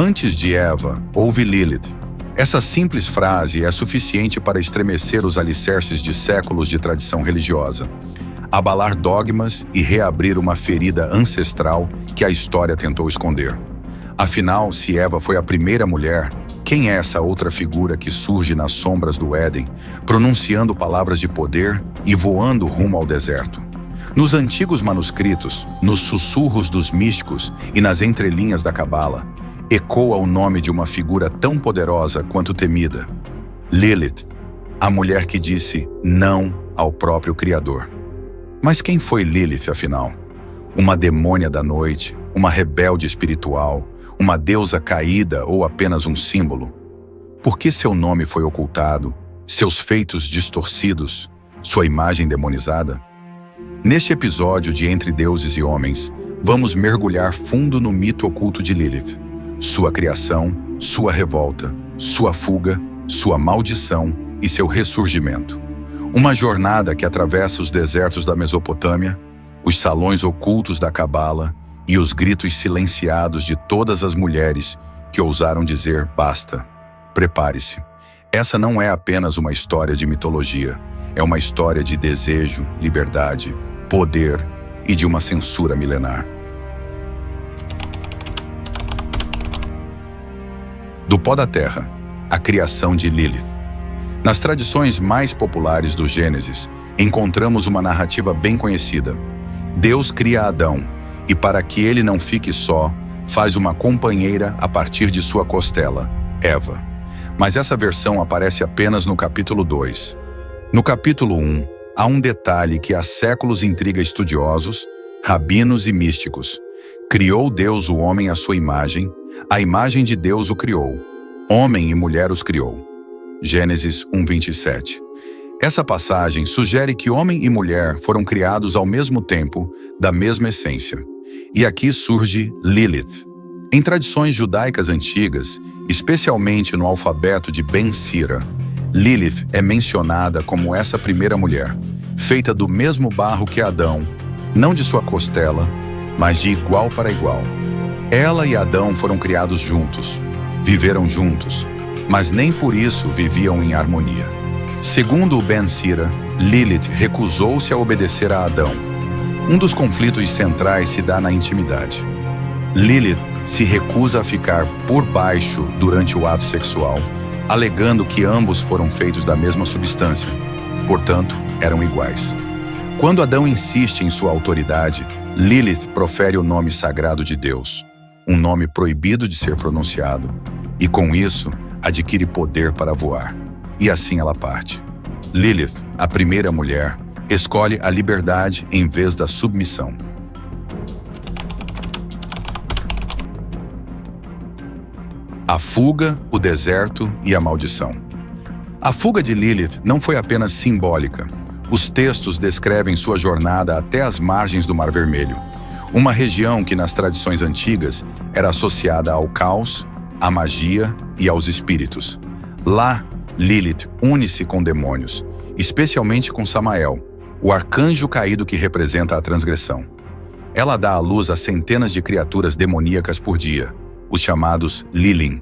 Antes de Eva, houve Lilith. Essa simples frase é suficiente para estremecer os alicerces de séculos de tradição religiosa, abalar dogmas e reabrir uma ferida ancestral que a história tentou esconder. Afinal, se Eva foi a primeira mulher, quem é essa outra figura que surge nas sombras do Éden, pronunciando palavras de poder e voando rumo ao deserto? Nos antigos manuscritos, nos sussurros dos místicos e nas entrelinhas da Cabala, ecoa o nome de uma figura tão poderosa quanto temida: Lilith, a mulher que disse não ao próprio Criador. Mas quem foi Lilith, afinal? Uma demônia da noite, uma rebelde espiritual, uma deusa caída ou apenas um símbolo? Por que seu nome foi ocultado, seus feitos distorcidos, sua imagem demonizada? Neste episódio de Entre Deuses e Homens, vamos mergulhar fundo no mito oculto de Lilith, sua criação, sua revolta, sua fuga, sua maldição e seu ressurgimento. Uma jornada que atravessa os desertos da Mesopotâmia, os salões ocultos da Cabala e os gritos silenciados de todas as mulheres que ousaram dizer basta. Prepare-se. Essa não é apenas uma história de mitologia, é uma história de desejo, liberdade, poder e de uma censura milenar. Do pó da terra, a criação de Lilith. Nas tradições mais populares do Gênesis, encontramos uma narrativa bem conhecida. Deus cria Adão, e para que ele não fique só, faz uma companheira a partir de sua costela, Eva. Mas essa versão aparece apenas no capítulo 2. No capítulo 1, há um detalhe que há séculos intriga estudiosos, rabinos e místicos. Criou Deus o homem à sua imagem, a imagem de Deus o criou. Homem e mulher os criou. Gênesis 1:27. Essa passagem sugere que homem e mulher foram criados ao mesmo tempo, da mesma essência. E aqui surge Lilith. Em tradições judaicas antigas, especialmente no alfabeto de Ben Sira, Lilith é mencionada como essa primeira mulher, feita do mesmo barro que Adão, não de sua costela, mas de igual para igual. Ela e Adão foram criados juntos, viveram juntos, mas nem por isso viviam em harmonia. Segundo o Ben Sira, Lilith recusou-se a obedecer a Adão. Um dos conflitos centrais se dá na intimidade. Lilith se recusa a ficar por baixo durante o ato sexual, alegando que ambos foram feitos da mesma substância, portanto, eram iguais. Quando Adão insiste em sua autoridade, Lilith profere o nome sagrado de Deus, um nome proibido de ser pronunciado, e com isso, adquire poder para voar. E assim ela parte. Lilith, a primeira mulher, escolhe a liberdade em vez da submissão. A fuga, o deserto e a maldição. A fuga de Lilith não foi apenas simbólica. Os textos descrevem sua jornada até as margens do Mar Vermelho, uma região que nas tradições antigas era associada ao caos, à magia e aos espíritos. Lá, Lilith une-se com demônios, especialmente com Samael, o arcanjo caído que representa a transgressão. Ela dá à luz a centenas de criaturas demoníacas por dia, os chamados Lilim,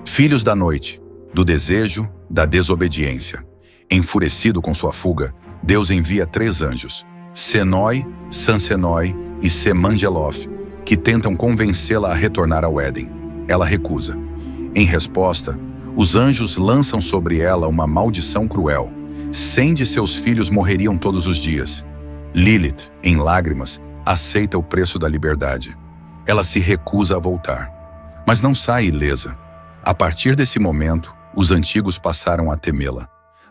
filhos da noite, do desejo, da desobediência. Enfurecido com sua fuga, Deus envia 3 anjos, Senói, Sansenói e Semangelof, que tentam convencê-la a retornar ao Éden. Ela recusa. Em resposta, os anjos lançam sobre ela uma maldição cruel. 100 de seus filhos morreriam todos os dias. Lilith, em lágrimas, aceita o preço da liberdade. Ela se recusa a voltar. Mas não sai ilesa. A partir desse momento, os antigos passaram a temê-la.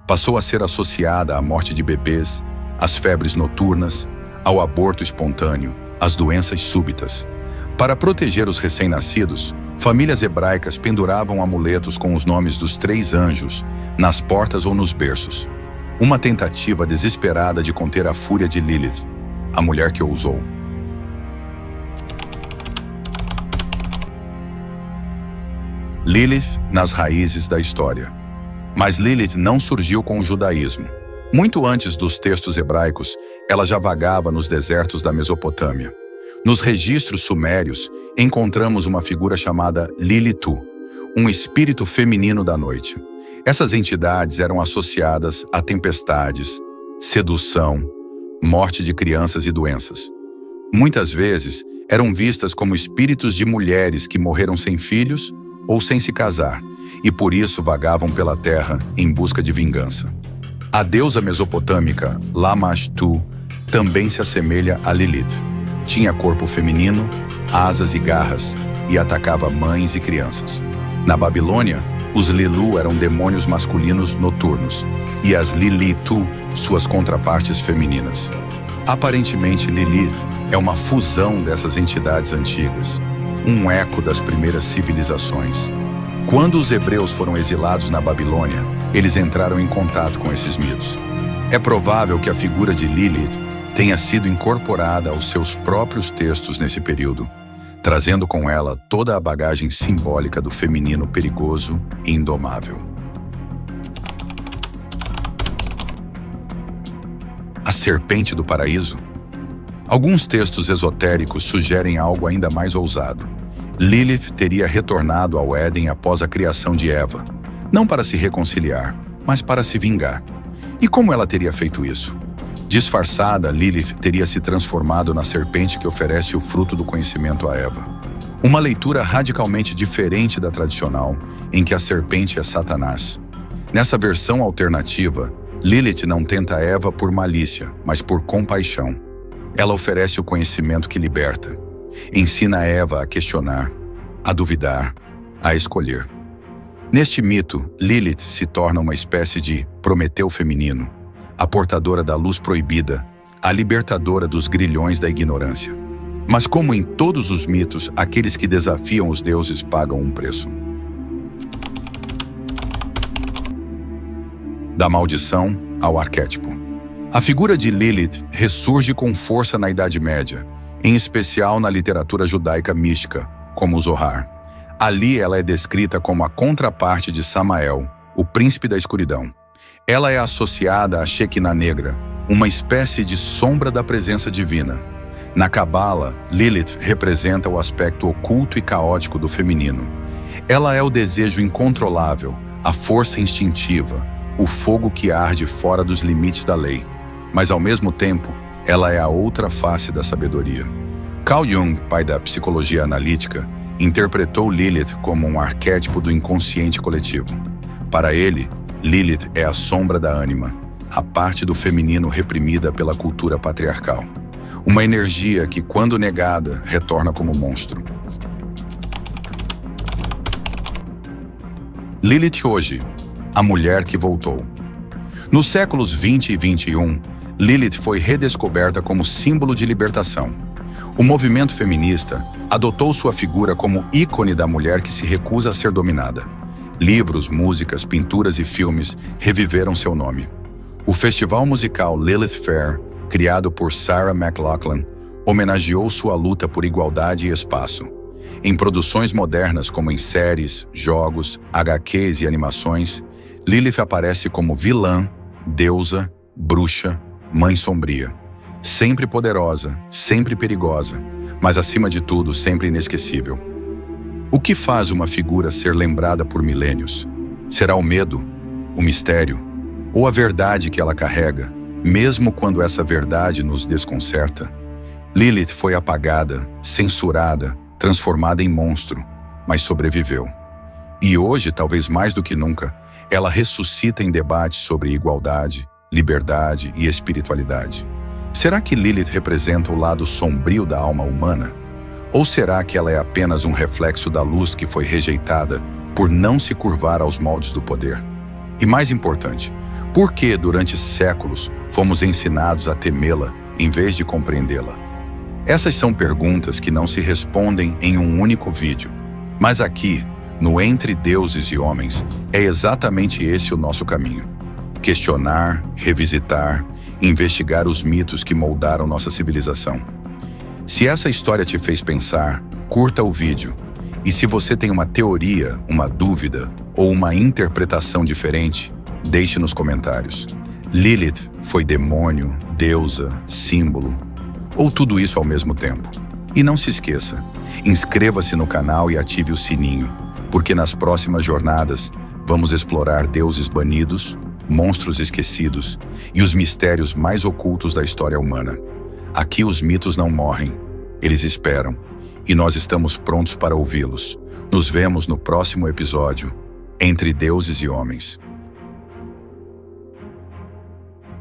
Passou a ser associada à morte de bebês, às febres noturnas, ao aborto espontâneo, às doenças súbitas. Para proteger os recém-nascidos, famílias hebraicas penduravam amuletos com os nomes dos 3 anjos nas portas ou nos berços. Uma tentativa desesperada de conter a fúria de Lilith, a mulher que ousou. Lilith nas raízes da história. Mas Lilith não surgiu com o judaísmo. Muito antes dos textos hebraicos, ela já vagava nos desertos da Mesopotâmia. Nos registros sumérios, encontramos uma figura chamada Lilitu, um espírito feminino da noite. Essas entidades eram associadas a tempestades, sedução, morte de crianças e doenças. Muitas vezes, eram vistas como espíritos de mulheres que morreram sem filhos ou sem se casar, e por isso vagavam pela terra em busca de vingança. A deusa mesopotâmica Lamashtu também se assemelha a Lilith. Tinha corpo feminino, asas e garras, e atacava mães e crianças. Na Babilônia, os Lilu eram demônios masculinos noturnos, e as Lilitu, suas contrapartes femininas. Aparentemente, Lilith é uma fusão dessas entidades antigas, um eco das primeiras civilizações. Quando os hebreus foram exilados na Babilônia, eles entraram em contato com esses mitos. É provável que a figura de Lilith tenha sido incorporada aos seus próprios textos nesse período, trazendo com ela toda a bagagem simbólica do feminino perigoso e indomável. A serpente do paraíso? Alguns textos esotéricos sugerem algo ainda mais ousado. Lilith teria retornado ao Éden após a criação de Eva, não para se reconciliar, mas para se vingar. E como ela teria feito isso? Disfarçada, Lilith teria se transformado na serpente que oferece o fruto do conhecimento a Eva. Uma leitura radicalmente diferente da tradicional, em que a serpente é Satanás. Nessa versão alternativa, Lilith não tenta Eva por malícia, mas por compaixão. Ela oferece o conhecimento que liberta. Ensina Eva a questionar, a duvidar, a escolher. Neste mito, Lilith se torna uma espécie de Prometeu feminino, a portadora da luz proibida, a libertadora dos grilhões da ignorância. Mas como em todos os mitos, aqueles que desafiam os deuses pagam um preço. Da maldição ao arquétipo. A figura de Lilith ressurge com força na Idade Média, em especial na literatura judaica mística, como o Zohar. Ali ela é descrita como a contraparte de Samael, o príncipe da escuridão. Ela é associada à Shekinah negra, uma espécie de sombra da presença divina. Na Cabala, Lilith representa o aspecto oculto e caótico do feminino. Ela é o desejo incontrolável, a força instintiva, o fogo que arde fora dos limites da lei. Mas, ao mesmo tempo, ela é a outra face da sabedoria. Carl Jung, pai da psicologia analítica, interpretou Lilith como um arquétipo do inconsciente coletivo. Para ele, Lilith é a sombra da ânima, a parte do feminino reprimida pela cultura patriarcal. Uma energia que, quando negada, retorna como monstro. Lilith hoje, a mulher que voltou. Nos séculos 20 e 21, Lilith foi redescoberta como símbolo de libertação. O movimento feminista adotou sua figura como ícone da mulher que se recusa a ser dominada. Livros, músicas, pinturas e filmes reviveram seu nome. O festival musical Lilith Fair, criado por Sarah McLachlan, homenageou sua luta por igualdade e espaço. Em produções modernas, como em séries, jogos, HQs e animações, Lilith aparece como vilã, deusa, bruxa, mãe sombria. Sempre poderosa, sempre perigosa, mas acima de tudo, sempre inesquecível. O que faz uma figura ser lembrada por milênios? Será o medo, o mistério, ou a verdade que ela carrega, mesmo quando essa verdade nos desconcerta? Lilith foi apagada, censurada, transformada em monstro, mas sobreviveu. E hoje, talvez mais do que nunca, ela ressuscita em debates sobre igualdade, liberdade e espiritualidade. Será que Lilith representa o lado sombrio da alma humana? Ou será que ela é apenas um reflexo da luz que foi rejeitada por não se curvar aos moldes do poder? E mais importante, por que durante séculos fomos ensinados a temê-la em vez de compreendê-la? Essas são perguntas que não se respondem em um único vídeo. Mas aqui, no Entre Deuses e Homens, é exatamente esse o nosso caminho. Questionar, revisitar, investigar os mitos que moldaram nossa civilização. Se essa história te fez pensar, curta o vídeo. E se você tem uma teoria, uma dúvida ou uma interpretação diferente, deixe nos comentários. Lilith foi demônio, deusa, símbolo, ou tudo isso ao mesmo tempo? E não se esqueça, inscreva-se no canal e ative o sininho, porque nas próximas jornadas vamos explorar deuses banidos, monstros esquecidos e os mistérios mais ocultos da história humana. Aqui os mitos não morrem, eles esperam, e nós estamos prontos para ouvi-los. Nos vemos no próximo episódio, Entre Deuses e Homens.